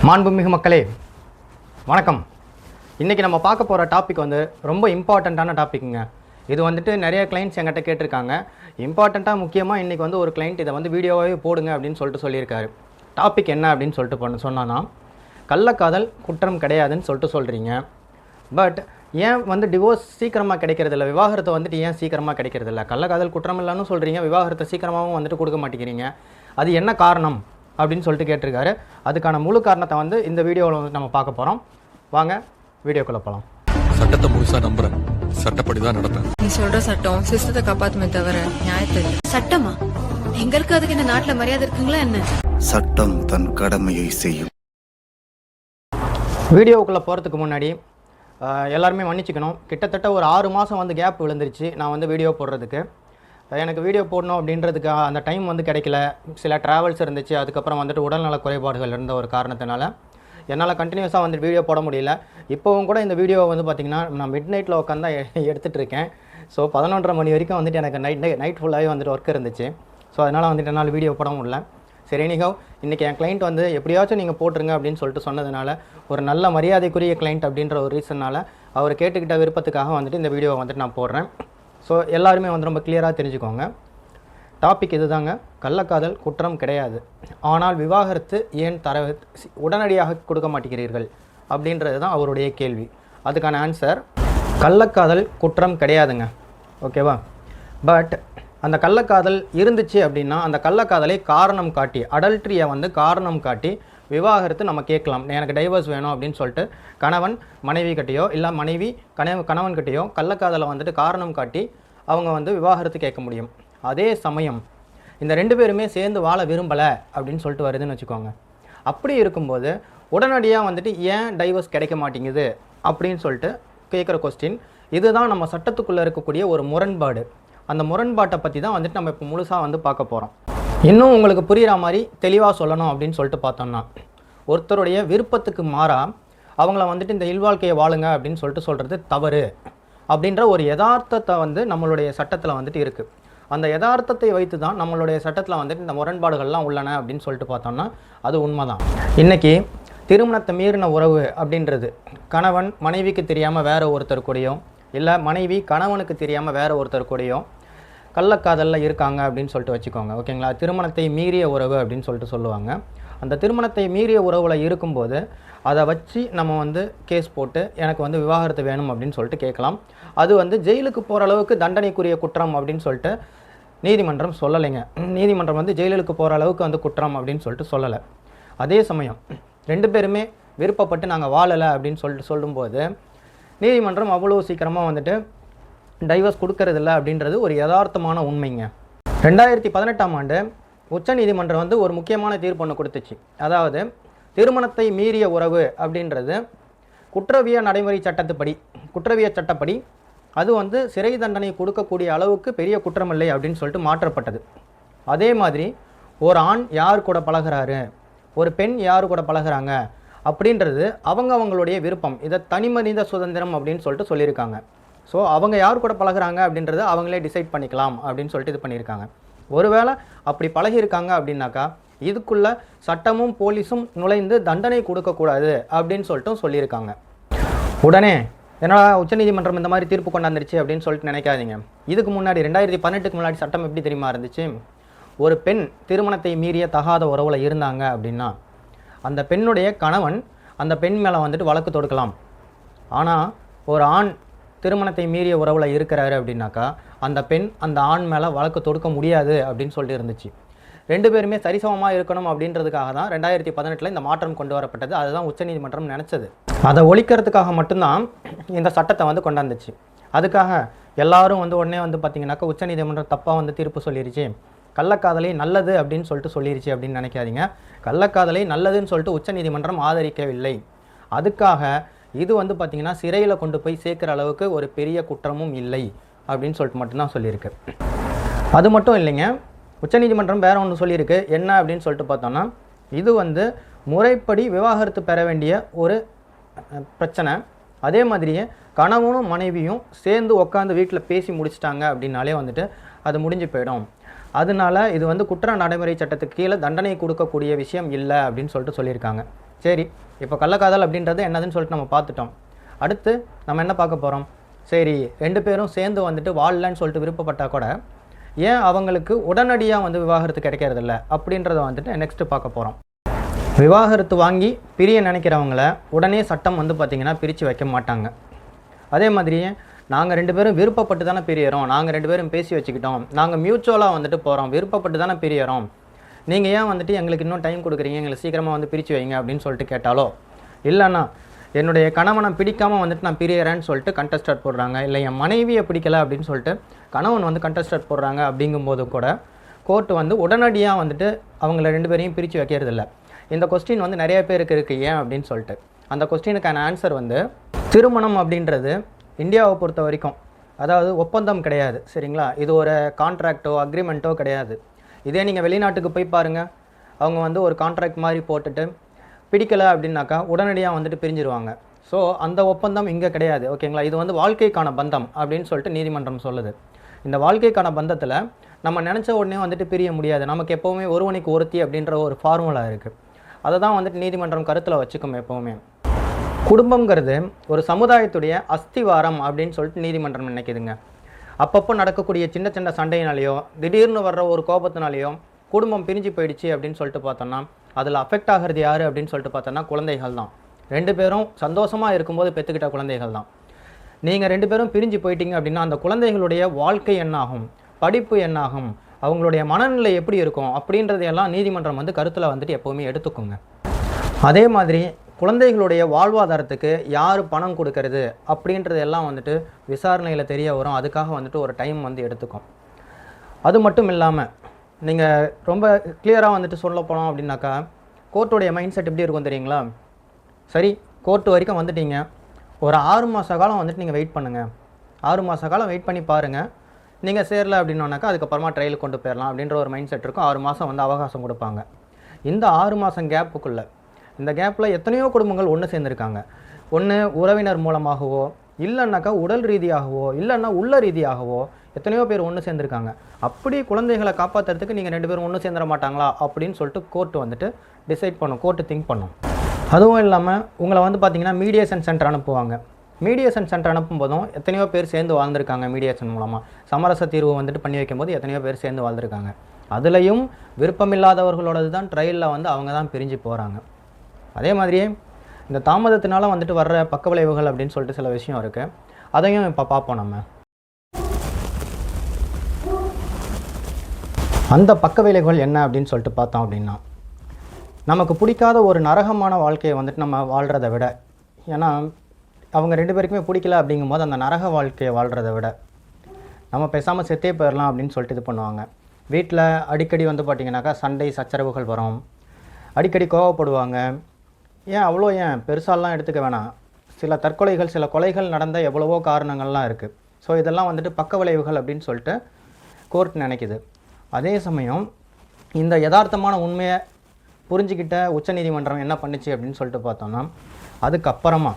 மாண்புமிகு மக்களே வணக்கம். இன்றைக்கி நம்ம பார்க்க போகிற டாபிக் வந்து ரொம்ப இம்பார்ட்டண்ட்டான டாப்பிக்குங்க. இது வந்துட்டு நிறைய கிளைண்ட்ஸ் என்கிட்ட கேட்டிருக்காங்க. இம்பார்ட்டண்ட்டாக முக்கியமாக இன்றைக்கி வந்து ஒரு கிளைண்ட் இதை வந்து வீடியோவே போடுங்க அப்படின்னு சொல்லியிருக்காரு. டாபிக் என்ன அப்படின்னு சொல்லிட்டு சொன்னான்னா, கள்ளக்காதல் குற்றம் கிடையாதுன்னு சொல்கிறீங்க. பட் ஏன் வந்து டிவோர்ஸ் சீக்கிரமாக கிடைக்கிறதில்ல, விவாகரத்தை வந்துட்டு ஏன் சீக்கிரமாக கிடைக்கிறதில்ல? கள்ளக்காதல் குற்றம் இல்லைன்னு சொல்கிறீங்க, விவாகரத்தை சீக்கிரமாகவும் வந்துட்டு கொடுக்க மாட்டேங்கிறீங்க. அது என்ன காரணம் அப்படின்னு சொல்லிட்டு கேட்டிருக்காரு. அதுக்கான முழு காரணத்தை வந்து இந்த வீடியோவில் வந்து நம்ம பார்க்க போகிறோம். வாங்க வீடியோக்குள்ள போகலாம். சட்டத்தை முழுசா நம்புறேன், சட்டப்படி தான் நடப்பேன். நீ சொல்ற சட்டம் சிஸ்டத்தை காப்பாத்துமே தவிர நியாயத்தை சட்டமா எங்க இருக்கு? அதுக்கு இந்த நாட்டுல மரியாதை இருக்குங்களா என்ன? சட்டம் தன் கடமையை செய்யும். வீடியோக்குள்ளே போகிறதுக்கு முன்னாடி எல்லாருமே மன்னிச்சுக்கணும். கிட்டத்தட்ட ஒரு 6 மாதம் வந்து கேப் விழுந்துருச்சு நான் வந்து வீடியோ போடுறதுக்கு. எனக்கு வீடியோ போடணும் அப்படின்றதுக்கு அந்த டைம் வந்து கிடைக்கல. சில ட்ராவல்ஸ் இருந்துச்சு, அதுக்கப்புறம் வந்துட்டு உடல்நல குறைபாடுகள் இருந்த ஒரு காரணத்தினால என்னால் கண்டினியூஸாக வந்துட்டு வீடியோ போட முடியல. இப்போவும் கூட இந்த வீடியோ வந்து பார்த்திங்கன்னா நான் மிட் நைட்டில் உட்காந்து தான் எடுத்துகிட்ருக்கேன். ஸோ 11:30 மணி வரைக்கும் வந்துட்டு எனக்கு நைட் ஃபுல்லாகவே வந்துட்டு ஒர்க் இருந்துச்சு. ஸோ அதனால் வந்துட்டு என்னால் வீடியோ போட முடியல. சரி, எனிஹவ் இன்றைக்கி என் கிளைண்ட் வந்து எப்படியாச்சும் நீங்கள் போட்டுருங்க அப்படின்னு சொல்லிட்டு சொன்னதுனால, ஒரு நல்ல மரியாதைக்குரிய கிளைண்ட் அப்படின்ற ஒரு ரீசன்னால் அவர் கேட்டுக்கிட்ட விருப்பத்துக்காக வந்துட்டு இந்த வீடியோவை வந்துட்டு நான் போடுறேன். ஸோ எல்லாருமே வந்து ரொம்ப கிளியராக தெரிஞ்சுக்கோங்க. டாபிக் இது தாங்க. கள்ளக்காதல் குற்றம் கிடையாது, ஆனால் விவாகரத்து ஏன் உடனடியாக கொடுக்க மாட்டேங்கிறீர்கள் அப்படின்றது தான் அவருடைய கேள்வி. அதுக்கான ஆன்சர், கள்ளக்காதல் குற்றம் கிடையாதுங்க, ஓகேவா? பட் அந்த கள்ளக்காதல் இருந்துச்சு அப்படின்னா அந்த கள்ளக்காதலை காரணம் காட்டி, அடல்ட்ரியை வந்து காரணம் காட்டி விவாகரத்து நம்ம கேட்கலாம். எனக்கு டைவர்ஸ் வேணும் அப்படின்னு சொல்லிட்டு கணவன் மனைவி கிட்டேயோ இல்லை மனைவி கணவன் கிட்டேயோ கள்ளக்காதலை வந்துட்டு காரணம் காட்டி அவங்க வந்து விவாகரத்து கேட்க முடியும். அதே சமயம் இந்த 2 பேருமே சேர்ந்து வாழ விரும்பலை அப்படின்னு சொல்லிட்டு வருதுன்னு வச்சுக்கோங்க. அப்படி இருக்கும்போது உடனடியாக வந்துட்டு ஏன் டைவர்ஸ் கிடைக்க மாட்டேங்குது அப்படின்னு சொல்லிட்டு கேட்குற கொஸ்டின். இதுதான் நம்ம சட்டத்துக்குள்ளே இருக்கக்கூடிய ஒரு முரண்பாடு. அந்த முரண்பாட்டை பற்றி தான் வந்துட்டு நம்ம இப்போ முழுசாக வந்து பார்க்க போகிறோம். இன்னும் உங்களுக்கு புரிகிற மாதிரி தெளிவாக சொல்லணும் அப்படின்னு சொல்லிட்டு பார்த்தோம்னா, ஒருத்தருடைய விருப்பத்துக்கு மாறாக அவங்கள வந்துட்டு இந்த இல்வாழ்க்கையை வாழுங்க அப்படின்னு சொல்லிட்டு சொல்கிறது தவறு அப்படின்ற ஒரு யதார்த்தத்தை வந்து நம்மளுடைய சட்டத்தில் வந்துட்டு இருக்குது. அந்த யதார்த்தத்தை வைத்து தான் நம்மளுடைய சட்டத்தில் வந்துட்டு இந்த முரண்பாடுகள்லாம் உள்ளன அப்படின்னு சொல்லிட்டு பார்த்தோம்னா அது உண்மை தான். இன்றைக்கி திருமணத்தை மீறின உறவு அப்படின்றது கணவன் மனைவிக்கு தெரியாமல் வேறு ஒருத்தர் கூடயோ இல்லை மனைவி கணவனுக்கு தெரியாமல் வேறு ஒருத்தர் கூடயோ கள்ளக்காதலில் இருக்காங்க அப்படின்னு சொல்லிட்டு வச்சுக்கோங்க, ஓகேங்களா? திருமணத்தை மீறிய உறவு அப்படின்னு சொல்லிட்டு சொல்லுவாங்க. அந்த திருமணத்தை மீறிய உறவில் இருக்கும்போது அதை வச்சு நம்ம வந்து கேஸ் போட்டு எனக்கு வந்து விவாகரத்து வேணும் அப்படின்னு சொல்லிட்டு கேட்கலாம். அது வந்து ஜெயிலுக்கு போகிற அளவுக்கு தண்டனைக்குரிய குற்றம் அப்படின்னு சொல்லிட்டு நீதிமன்றம் சொல்லலைங்க. நீதிமன்றம் வந்து ஜெயிலுக்கு போகிற அளவுக்கு வந்து குற்றம் அப்படின்னு சொல்லிட்டு சொல்லலை. அதே சமயம் 2 பேருமே விருப்பப்பட்டு நாங்கள் வாழலை அப்படின்னு சொல்லிட்டு சொல்லும்போது நீதிமன்றம் அவ்வளோ சீக்கிரமாக வந்துட்டு டைவர்ஸ் கொடுக்கறதில்ல அப்படின்றது ஒரு யதார்த்தமான உண்மைங்க. 2018ஆம் ஆண்டு உச்சநீதிமன்றம் வந்து ஒரு முக்கியமான தீர்ப்பு ஒன்று கொடுத்துச்சு. அதாவது திருமணத்தை மீறிய உறவு அப்படின்றது குற்றவியல் நடைமுறை சட்டப்படி அது வந்து சிறை தண்டனை கொடுக்கக்கூடிய அளவுக்கு பெரிய குற்றமில்லை அப்படின்னு சொல்லிட்டு மாற்றப்பட்டது. அதே மாதிரி ஒரு ஆண் யார் கூட பழகிறாரு, ஒரு பெண் யார் கூட பழகிறாங்க அப்படின்றது அவங்களுடைய விருப்பம். இதை தனிமனித சுதந்திரம் அப்படின்னு சொல்லிட்டு சொல்லியிருக்காங்க. ஸோ அவங்க யார் கூட பழகிறாங்க அப்படின்றத அவங்களே டிசைட் பண்ணிக்கலாம் அப்படின்னு சொல்லிட்டு இது பண்ணியிருக்காங்க. ஒருவேளை அப்படி பழகியிருக்காங்க அப்படின்னாக்கா இதுக்குள்ளே சட்டமும் போலீஸும் நுழைந்து தண்டனை கொடுக்கக்கூடாது அப்படின்னு சொல்லிட்டு சொல்லியிருக்காங்க. உடனே என்னடா உச்சநீதிமன்றம் இந்த மாதிரி தீர்ப்பு கொண்டாந்துருச்சு அப்படின்னு சொல்லிட்டு நினைக்காதீங்க. இதுக்கு முன்னாடி 2018க்கு முன்னாடி சட்டம் எப்படி தெரியுமா இருந்துச்சு? ஒரு பெண் திருமணத்தை மீறிய தகாத உறவில் இருந்தாங்க அப்படின்னா அந்த பெண்ணுடைய கணவன் அந்த பெண் மேலே வந்துட்டு வழக்கு தொடுக்கலாம். ஆனால் ஒரு ஆண் திருமணத்தை மீறிய உறவில் இருக்கிறாரு அப்படின்னாக்கா அந்த பெண் அந்த ஆண் மேலே வழக்கு தொடுக்க முடியாது அப்படின்னு சொல்லிட்டு இருந்துச்சு. 2 பேருமே சரிசமமாக இருக்கணும் அப்படின்றதுக்காக தான் 2018 இந்த மாற்றம் கொண்டு வரப்பட்டது. அதுதான் உச்சநீதிமன்றம் நினச்சது. அதை ஒழிக்கிறதுக்காக மட்டும்தான் இந்த சட்டத்தை வந்து கொண்டாந்துச்சு. அதுக்காக எல்லாரும் வந்து உடனே வந்து பார்த்திங்கனாக்கா உச்சநீதிமன்றம் தப்பாக வந்து தீர்ப்பு சொல்லிருச்சு, கள்ளக்காதலை நல்லது அப்படின்னு சொல்லிட்டு சொல்லிருச்சு அப்படின்னு நினைக்காதீங்க. கள்ளக்காதலை நல்லதுன்னு சொல்லிட்டு உச்சநீதிமன்றம் ஆதரிக்கவில்லை. அதுக்காக இது வந்து பார்த்திங்கன்னா சிறையில் கொண்டு போய் சேர்க்குற அளவுக்கு ஒரு பெரிய குற்றமும் இல்லை அப்படின்னு சொல்லிட்டு மட்டும்தான் சொல்லியிருக்கு. அது மட்டும் இல்லைங்க, உச்சநீதிமன்றம் வேறு ஒன்று சொல்லியிருக்கு. என்ன அப்படின்னு சொல்லிட்டு பார்த்தோன்னா, இது வந்து முறைப்படி விவாகரத்து பெற வேண்டிய ஒரு பிரச்சனை. அதே மாதிரியே கணவனும் மனைவியும் சேர்ந்து உட்காந்து வீட்டில் பேசி முடிச்சிட்டாங்க அப்படின்னாலே வந்துட்டு அது முடிஞ்சு போயிடும். அதனால இது வந்து குற்ற நடைமுறை சட்டத்துக்கு கீழே தண்டனை கொடுக்கக்கூடிய விஷயம் இல்லை அப்படின்னு சொல்லிட்டு சொல்லியிருக்காங்க. சரி, இப்போ கள்ளக்காதல் அப்படின்றது என்னதுன்னு சொல்லிட்டு நம்ம பார்த்துட்டோம். அடுத்து நம்ம என்ன பார்க்க போகிறோம்? சரி, 2 பேரும் சேர்ந்து வந்துட்டு வாழலன்னு சொல்லிட்டு விருப்பப்பட்டால் கூட ஏன் அவங்களுக்கு உடனடியாக வந்து விவாகரத்து கிடைக்கிறதில்ல அப்படின்றத வந்துட்டு நெக்ஸ்ட்டு பார்க்க போகிறோம். விவாகரத்து வாங்கி பிரிய நினைக்கிறவங்கள உடனே சட்டம் வந்து பார்த்திங்கன்னா பிரித்து வைக்க மாட்டாங்க. அதே மாதிரியே நாங்கள் 2 பேரும் விருப்பப்பட்டு தானே பிரியறோம், நாங்கள் 2 பேரும் பேசி வச்சுக்கிட்டோம், நாங்கள் மியூச்சுவலாக வந்துட்டு போகிறோம், விருப்பப்பட்டு தானே பிரியறோம், நீங்கள் ஏன் வந்துட்டு எங்களுக்கு இன்னும் டைம் கொடுக்குறீங்க, எங்களை சீக்கிரமாக வந்து பிரித்து வைங்க அப்படின்னு சொல்லிட்டு கேட்டாலோ, இல்லைன்னா என்னுடைய கணவனை பிடிக்காமல் வந்துட்டு நான் பிரியறேன்னு சொல்லிட்டு கண்டஸ்டட் போடுறாங்க, இல்லை என் மனைவியை பிடிக்கலை அப்படின்னு சொல்லிட்டு கணவன் வந்து கண்டஸ்டட் போடுறாங்க அப்படிங்கும்போது கூட கோர்ட்டு வந்து உடனடியாக வந்துட்டு அவங்கள 2 பேரையும் பிரித்து வைக்கிறதில்ல. இந்த கொஸ்டின் வந்து நிறைய பேருக்கு இருக்குது ஏன் அப்படின்னு சொல்லிட்டு. அந்த கொஸ்டினுக்கான ஆன்சர் வந்து திருமணம் அப்படின்றது இந்தியாவை பொறுத்த வரைக்கும் அதாவது ஒப்பந்தம் கிடையாது, சரிங்களா? இது ஒரு கான்ட்ராக்டோ அக்ரிமெண்ட்டோ கிடையாது. இதே நீங்கள் வெளிநாட்டுக்கு போய் பாருங்கள், அவங்க வந்து ஒரு கான்ட்ராக்ட் மாதிரி போட்டுட்டு பிடிக்கலை அப்படின்னாக்கா உடனடியாக வந்துட்டு பிரிஞ்சிருவாங்க. ஸோ அந்த ஒப்பந்தம் இங்கே கிடையாது, ஓகேங்களா? இது வந்து வாழ்க்கைக்கான பந்தம் அப்படின்னு சொல்லிட்டு நீதிமன்றம் சொல்லுது. இந்த வாழ்க்கைக்கான பந்தத்தில் நம்ம நினச்ச உடனே வந்துட்டு பிரிய முடியாது. நமக்கு எப்போவுமே ஒருவனுக்கு ஒருத்தி அப்படின்ற ஒரு ஃபார்முலா இருக்குது. அதை தான் வந்துட்டு நீதிமன்றம் கருத்தில் வச்சுக்கும் எப்போவுமே. குடும்பங்கிறது ஒரு சமுதாயத்துடைய அஸ்திவாரம் அப்படின்னு சொல்லிட்டு நீதிமன்றம் நினைக்குதுங்க. அப்பப்போ நடக்கக்கூடிய சின்ன சின்ன சண்டையினாலேயோ திடீர்னு வர்ற ஒரு கோபத்தினாலேயோ குடும்பம் பிரிஞ்சு போயிடுச்சு அப்படின்னு சொல்லிட்டு பார்த்தோன்னா அதில் அஃபெக்ட் ஆகிறது யார் அப்படின்னு சொல்லிட்டு பார்த்தோன்னா குழந்தைகள் தான். 2 பேரும் சந்தோஷமாக இருக்கும்போது பெற்றுக்கிட்ட குழந்தைகள் தான். நீங்கள் 2 பேரும் பிரிஞ்சு போயிட்டீங்க அப்படின்னா அந்த குழந்தைகளுடைய வாழ்க்கை என்னாகும், படிப்பு என்னாகும், அவங்களுடைய மனநிலை எப்படி இருக்கும் அப்படின்றதையெல்லாம் நீதிமன்றம் வந்து கருத்தில் வந்துட்டு எப்போவுமே எடுத்துக்கோங்க. அதே மாதிரி குழந்தைகளுடைய வாழ்வாதாரத்துக்கு யார் பணம் கொடுக்கறது அப்படின்றதெல்லாம் வந்துட்டு விசாரணையில் தெரிய வரும். அதுக்காக வந்துட்டு ஒரு டைம் வந்து எடுத்துக்கும். அது மட்டும் இல்லாமல் நீங்கள் ரொம்ப கிளியராக வந்துட்டு சொல்ல போனோம் அப்படின்னாக்கா கோர்ட்டுடைய மைண்ட் செட் எப்படி இருக்கும் தெரியுங்களா? சரி, கோர்ட்டு வரைக்கும் வந்துட்டீங்க, ஒரு 6 மாத காலம் வந்துட்டு நீங்கள் வெயிட் பண்ணுங்கள், 6 மாத காலம் வெயிட் பண்ணி பாருங்கள், நீங்கள் சேரலை அப்படின்னோன்னாக்கா அதுக்கப்புறமா ட்ரையலுக்கு கொண்டு போயிடலாம் அப்படின்ற ஒரு மைண்ட் செட் இருக்கும். 6 மாதம் வந்து அவகாசம் கொடுப்பாங்க. இந்த 6 மாதம் கேப்புக்குள்ளே இந்த கேப்பில் எத்தனையோ குடும்பங்கள் ஒன்று சேர்ந்துருக்காங்க. ஒன்று உறவினர் மூலமாகவோ இல்லைன்னாக்கா உடல் ரீதியாகவோ இல்லைன்னா உள்ள ரீதியாகவோ எத்தனையோ பேர் ஒன்று சேர்ந்துருக்காங்க. அப்படி குழந்தைகளை காப்பாற்றுறதுக்கு நீங்கள் 2 பேரும் ஒன்று சேர்ந்துட மாட்டாங்களா அப்படின்னு சொல்லிட்டு கோர்ட்டு வந்துட்டு டிசைட் பண்ணும், கோர்ட்டு திங்க் பண்ணும். அதுவும் இல்லாமல் உங்களை வந்து பார்த்திங்கன்னா மீடியேஷன் சென்டர் அனுப்புவாங்க. மீடியேஷன் சென்டர் அனுப்பும்போதும் எத்தனையோ பேர் சேர்ந்து வாழ்ந்துருக்காங்க. மீடியேஷன் மூலமாக சமரச தீர்வு வந்துட்டு பண்ணி வைக்கும்போது எத்தனையோ பேர் சேர்ந்து வாழ்ந்துருக்காங்க. அதுலேயும் விருப்பமில்லாதவர்களோடது தான் ட்ரையலில் வந்து அவங்க தான் பிரிஞ்சு போகிறாங்க. அதே மாதிரியே இந்த தாமதத்தினால வந்துட்டு வர்ற பக்க விளைவுகள் அப்படின்னு சொல்லிட்டு சில விஷயம் இருக்குது. அதையும் இப்போ பார்ப்போம். நம்ம அந்த பக்க விளைவுகள் என்ன அப்படின்னு சொல்லிட்டு பார்த்தோம் அப்படின்னா, நமக்கு பிடிக்காத ஒரு நரகமான வாழ்க்கையை வந்துட்டு நம்ம வாழ்கிறத விட, ஏன்னா அவங்க 2 பேருக்குமே பிடிக்கல அப்படிங்கும்போது அந்த நரக வாழ்க்கையை வாழ்கிறத விட நம்ம பேசாமல் செத்தே போயிடலாம் அப்படின்னு சொல்லிட்டு இது பண்ணுவாங்க. வீட்டில் அடிக்கடி வந்து பார்த்திங்கனாக்கா சண்டை சச்சரவுகள் வரும், அடிக்கடி கோவப்படுவாங்க. ஏன் பெருசாலாம் எடுத்துக்க வேணாம், சில தற்கொலைகள் சில கொலைகள் நடந்த எவ்வளவோ காரணங்கள்லாம் இருக்குது. ஸோ இதெல்லாம் வந்துட்டு பக்க விளைவுகள் அப்படின்னு சொல்லிட்டு கோர்ட் நினைக்குது. அதே சமயம் இந்த யதார்த்தமான உண்மையை புரிஞ்சுக்கிட்ட உச்சநீதிமன்றம் என்ன பண்ணுச்சு அப்படின்னு சொல்லிட்டு பார்த்தோன்னா, அதுக்கப்புறமா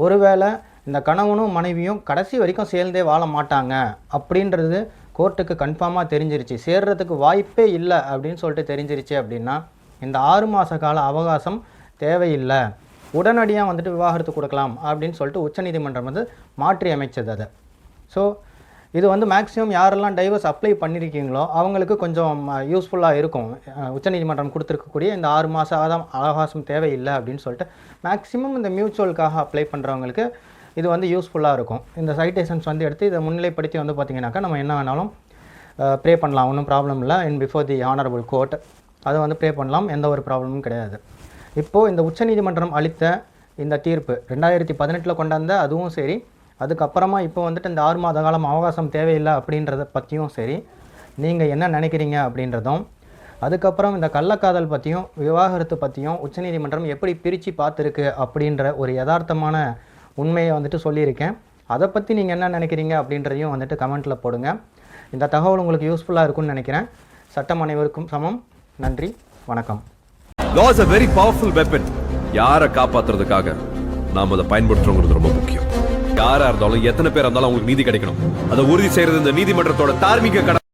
ஒருவேளை இந்த கணவனும் மனைவியும் கடைசி வரைக்கும் சேர்ந்தே வாழ மாட்டாங்க அப்படின்றது கோர்ட்டுக்கு கன்ஃபார்மாக தெரிஞ்சிருச்சு, சேர்றதுக்கு வாய்ப்பே இல்லை அப்படின்னு சொல்லிட்டு தெரிஞ்சிருச்சு அப்படின்னா இந்த 6 மாத கால அவகாசம் தேவையில்லை, உடனடியாக வந்துட்டு விவாகரத்து கொடுக்கலாம் அப்படின்னு சொல்லிட்டு உச்சநீதிமன்றம் வந்து மாற்றி அமைச்சது அதை. ஸோ இது வந்து மேக்ஸிமம் யாரெல்லாம் டைவர்ஸ் அப்ளை பண்ணியிருக்கீங்களோ அவங்களுக்கு கொஞ்சம் யூஸ்ஃபுல்லாக இருக்கும். உச்சநீதிமன்றம் கொடுத்துருக்கக்கூடிய இந்த 6 மாத அவகாசம் தேவையில்லை அப்படின்னு சொல்லிட்டு மேக்ஸிமம் இந்த மியூச்சுவலுக்காக அப்ளை பண்ணுறவங்களுக்கு இது வந்து யூஸ்ஃபுல்லாக இருக்கும். இந்த சைட்டேஷன்ஸ் வந்து எடுத்து இதை முன்னிலைப்படுத்தி வந்து பார்த்திங்கனாக்கா நம்ம என்ன வேணாலும் ப்ரே பண்ணலாம், ஒன்றும் ப்ராப்ளம் இல்லை. இன் பிஃபோர் தி ஆனரபிள் கோர்ட் அதை வந்து ப்ரே பண்ணலாம், எந்த ஒரு ப்ராப்ளமும் கிடையாது. இப்போது இந்த உச்சநீதிமன்றம் அளித்த இந்த தீர்ப்பு 2018 கொண்டாந்த அதுவும் சரி, அதுக்கப்புறமா இப்போ வந்துட்டு இந்த 6 மாத காலம் அவகாசம் தேவையில்லை அப்படின்றத பற்றியும் சரி, நீங்கள் என்ன நினைக்கிறீங்க அப்படின்றதும், அதுக்கப்புறம் இந்த கள்ளக்காதல் பற்றியும் விவாகரத்து பற்றியும் உச்சநீதிமன்றம் எப்படி பிரித்து பார்த்துருக்கு அப்படின்ற ஒரு யதார்த்தமான உண்மையை வந்துட்டு சொல்லியிருக்கேன். அதை பற்றி நீங்கள் என்ன நினைக்கிறீங்க அப்படின்றதையும் வந்துட்டு கமெண்ட்டில் போடுங்க. இந்த தகவல் உங்களுக்கு யூஸ்ஃபுல்லாக இருக்கும்னு நினைக்கிறேன். சட்டம் அனைவருக்கும் சமம். நன்றி, வணக்கம். Law is a very powerful weapon. யாரை காப்பாத்துறதுக்காக நாம் அதை பயன்படுத்துறோங்கிறது ரொம்ப முக்கியம். யாரா இருந்தாலும் எத்தனை பேர் இருந்தாலும் அவங்களுக்கு நீதி கிடைக்கணும். அதை உறுதி செய்யறது இந்த நீதிமன்றத்தோட தார்மீக கடமை.